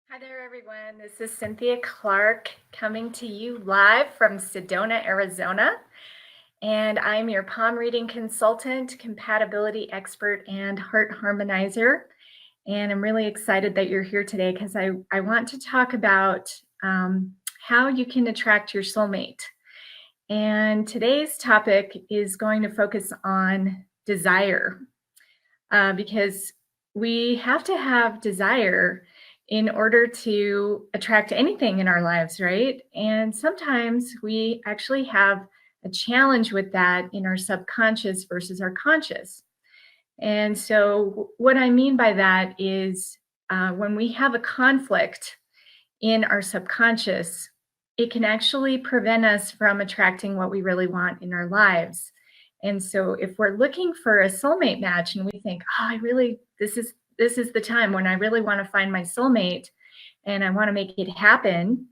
Hi there, everyone. This is Cynthia Clark coming to you live from Sedona, Arizona. And I'm your palm reading consultant, compatibility expert, and heart harmonizer. And I'm really excited that you're here today because I want to talk about how you can attract your soulmate. And today's topic is going to focus on desire because we have to have desire in order to attract anything in our lives, right? And sometimes we actually have a challenge with that in our subconscious versus our conscious. And so, what I mean by that is when we have a conflict in our subconscious, it can actually prevent us from attracting what we really want in our lives. And so if we're looking for a soulmate match and we think, oh, this is the time when I really want to find my soulmate and I want to make it happen,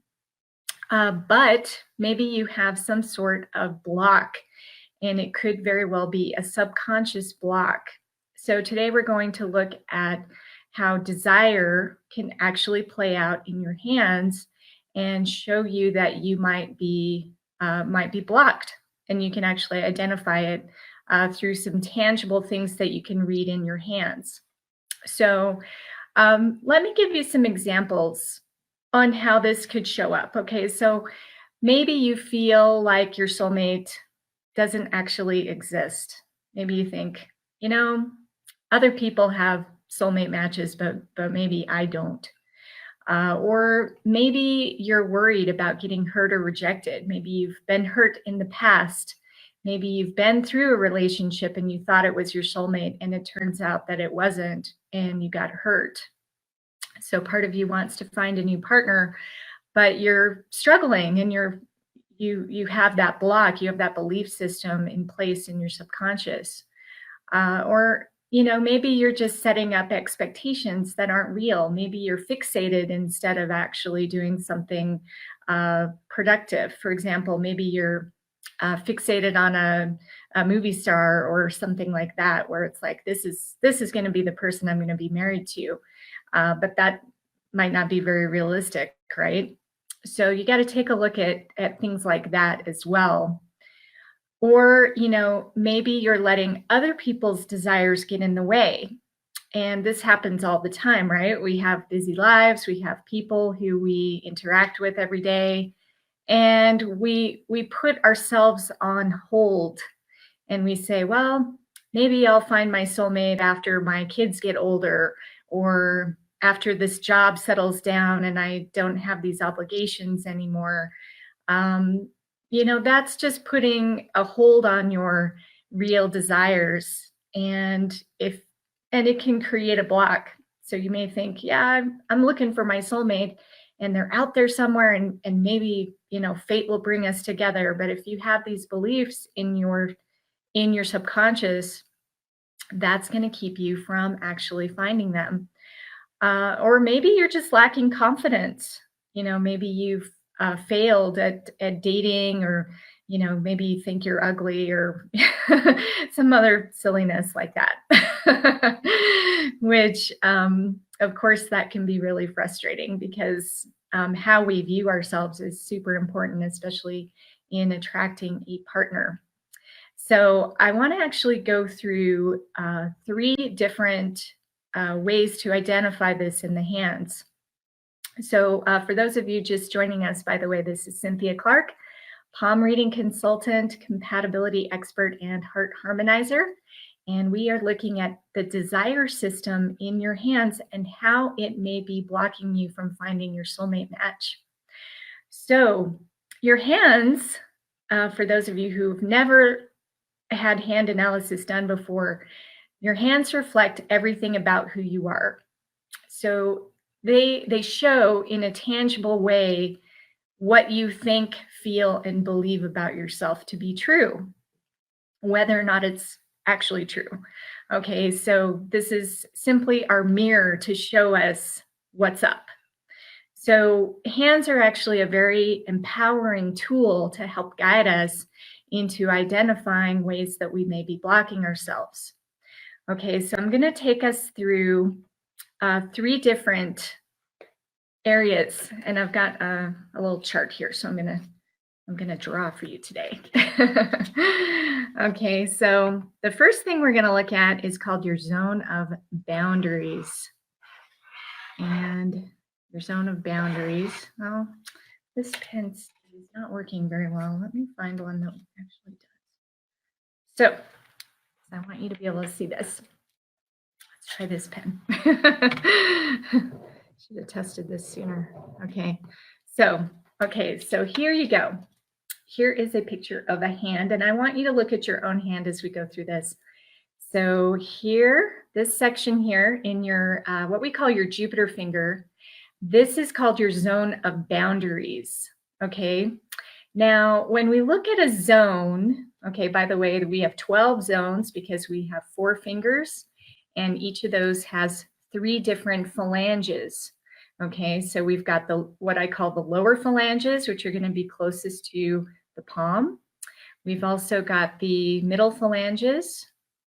but maybe you have some sort of block, and it could very well be a subconscious block. So today we're going to look at how desire can actually play out in your hands and show you that you might be blocked, and you can actually identify it through some tangible things that you can read in your hands. So let me give you some examples on how this could show up. Okay, so maybe you feel like your soulmate doesn't actually exist. Maybe you think, other people have soulmate matches, but maybe I don't. Or maybe you're worried about getting hurt or rejected. Maybe you've been hurt in the past. Maybe you've been through a relationship and you thought it was your soulmate and it turns out that it wasn't and you got hurt. So part of you wants to find a new partner, but you're struggling and you have that block, you have that belief system in place in your subconscious. Or maybe you're just setting up expectations that aren't real. Maybe you're fixated instead of actually doing something productive. For example, maybe you're fixated on a movie star or something like that, where it's like, this is going to be the person I'm going to be married to. But that might not be very realistic, right? So you got to take a look at things like that as well. Or, maybe you're letting other people's desires get in the way. And this happens all the time, right? We have busy lives, we have people who we interact with every day, and we put ourselves on hold and we say, well, maybe I'll find my soulmate after my kids get older, or after this job settles down and I don't have these obligations anymore. That's just putting a hold on your real desires, and it can create a block. So you may think, yeah, I'm looking for my soulmate and they're out there somewhere, and maybe, fate will bring us together. But if you have these beliefs in your subconscious, that's going to keep you from actually finding them. Or maybe you're just lacking confidence. Maybe you've failed at dating, or maybe you think you're ugly, or some other silliness like that. Which, of course, that can be really frustrating, because how we view ourselves is super important, especially in attracting a partner. So I want to actually go through 3 different ways to identify this in the hands. So for those of you just joining us, by the way, this is Cynthia Clark, palm reading consultant, compatibility expert, and heart harmonizer. And we are looking at the desire system in your hands and how it may be blocking you from finding your soulmate match. So your hands, for those of you who've never had hand analysis done before, your hands reflect everything about who you are. So they show in a tangible way what you think, feel, and believe about yourself to be true, whether or not it's actually true. Okay, so this is simply our mirror to show us what's up. So hands are actually a very empowering tool to help guide us into identifying ways that we may be blocking ourselves. Okay, so I'm going to take us through 3 different areas, and I've got a little chart here, so I'm gonna draw for you today. Okay, so the first thing we're gonna look at is called your zone of boundaries. And your zone of boundaries, well, this pen is not working very well. Let me find one that actually does. So I want you to be able to see this. Let's try this pen. Should have tested this sooner. Okay, so here you go. Here is a picture of a hand, and I want you to look at your own hand as we go through this. So here, this section here in your, what we call your Jupiter finger, this is called your zone of boundaries, okay? Now, when we look at a zone, okay, by the way, we have 12 zones because we have 4 fingers, and each of those has 3 different phalanges, okay? So we've got what I call the lower phalanges, which are going to be closest to the palm. We've also got the middle phalanges,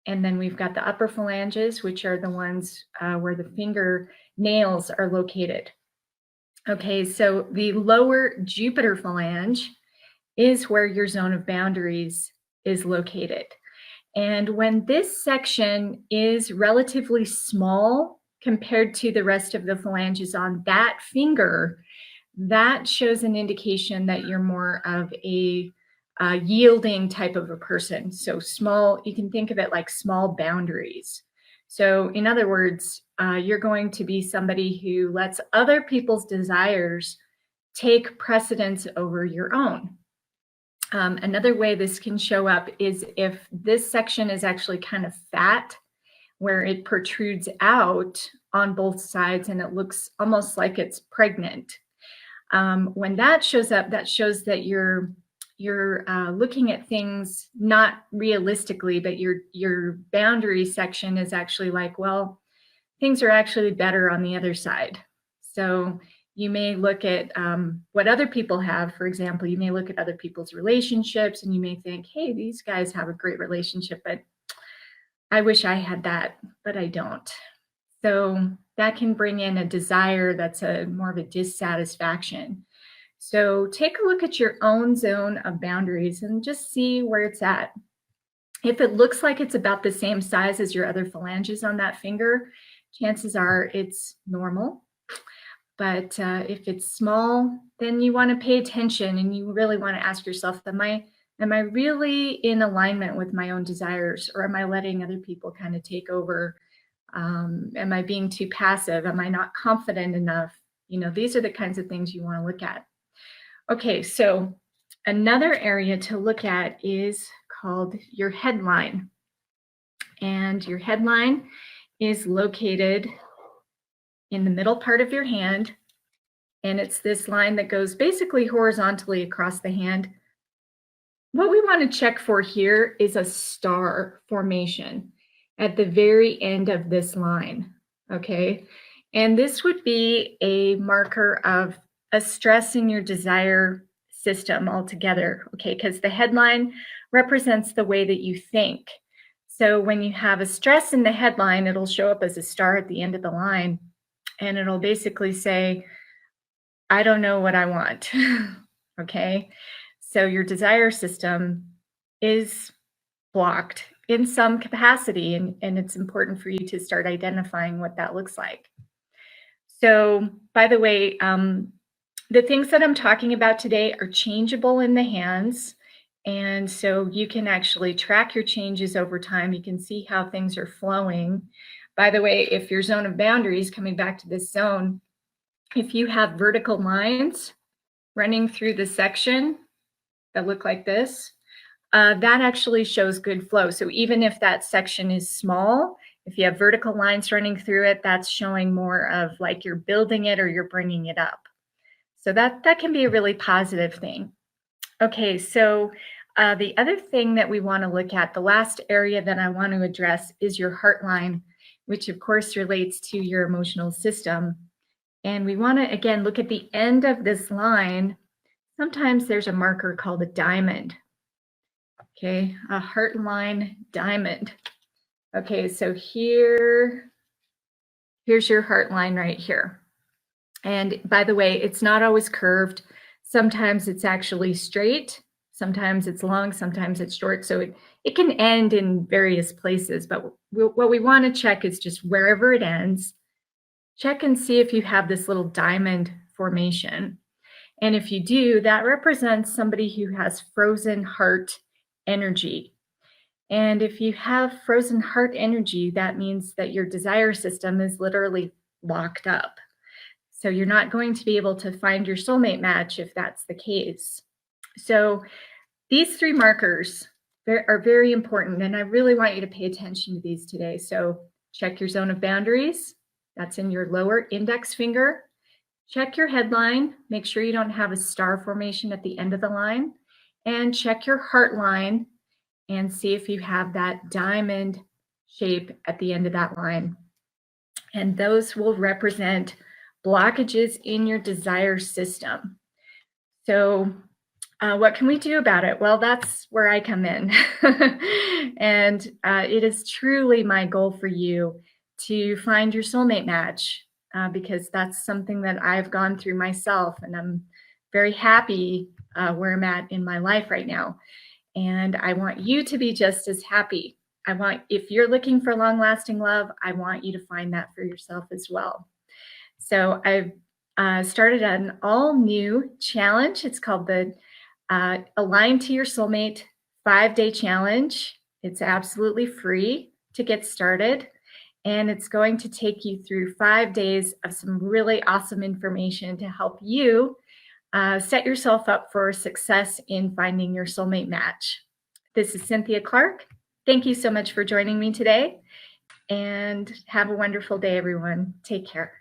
and then we've got the upper phalanges, which are the ones where the finger nails are located. Okay, so the lower Jupiter phalange is where your zone of boundaries is located. And when this section is relatively small compared to the rest of the phalanges on that finger, that shows an indication that you're more of a yielding type of a person. So small, you can think of it like small boundaries. So in other words, you're going to be somebody who lets other people's desires take precedence over your own. Another way this can show up is if this section is actually kind of fat, where it protrudes out on both sides and it looks almost like it's pregnant. When that shows up, that shows that you're looking at things not realistically, but your boundary section is actually like, well, things are actually better on the other side. So you may look at what other people have. For example, you may look at other people's relationships and you may think, hey, these guys have a great relationship, but I wish I had that, but I don't. So that can bring in a desire that's more of a dissatisfaction. So take a look at your own zone of boundaries and just see where it's at. If it looks like it's about the same size as your other phalanges on that finger, chances are it's normal. But if it's small, then you want to pay attention and you really want to ask yourself, am I really in alignment with my own desires, or am I letting other people kind of take over? Am I being too passive? Am I not confident enough? You know, these are the kinds of things you want to look at. Okay, so another area to look at is called your headline. And your headline is located in the middle part of your hand. And it's this line that goes basically horizontally across the hand. What we want to check for here is a star formation at the very end of this line, okay? And this would be a marker of a stress in your desire system altogether, okay? Because the headline represents the way that you think. So when you have a stress in the headline, it'll show up as a star at the end of the line, and it'll basically say, I don't know what I want, okay? So your desire system is blocked in some capacity, and it's important for you to start identifying what that looks like. So, by the way, the things that I'm talking about today are changeable in the hands, and so you can actually track your changes over time. You can see how things are flowing. By the way, if your zone of boundaries, coming back to this zone, if you have vertical lines running through the section that look like this, that actually shows good flow. So even if that section is small, if you have vertical lines running through it, that's showing more of like you're building it or you're bringing it up. So that can be a really positive thing. Okay, so the other thing that we want to look at, the last area that I want to address is your heart line, which of course relates to your emotional system. And we want to, again, look at the end of this line. Sometimes there's a marker called a diamond. Okay, a heart line diamond. Okay, so here's your heart line right here. And by the way, it's not always curved. Sometimes it's actually straight. Sometimes it's long. Sometimes it's short. So it can end in various places. But what we want to check is just wherever it ends, check and see if you have this little diamond formation. And if you do, that represents somebody who has frozen heart energy. And if you have frozen heart energy, that means that your desire system is literally locked up. So you're not going to be able to find your soulmate match if that's the case. So these three markers are very important, and I really want you to pay attention to these today. So check your zone of boundaries. That's in your lower index finger. Check your headline. Make sure you don't have a star formation at the end of the line. And check your heart line and see if you have that diamond shape at the end of that line. And those will represent blockages in your desire system. So what can we do about it? Well, that's where I come in. And it is truly my goal for you to find your soulmate match because that's something that I've gone through myself, and I'm very happy where I'm at in my life right now. And I want you to be just as happy. If you're looking for long-lasting love, I want you to find that for yourself as well. So I've started an all-new challenge. It's called the Align to Your Soulmate 5-Day Challenge. It's absolutely free to get started, and it's going to take you through 5 days of some really awesome information to help you set yourself up for success in finding your soulmate match. This is Cynthia Clark. Thank you so much for joining me today, and have a wonderful day, everyone. Take care.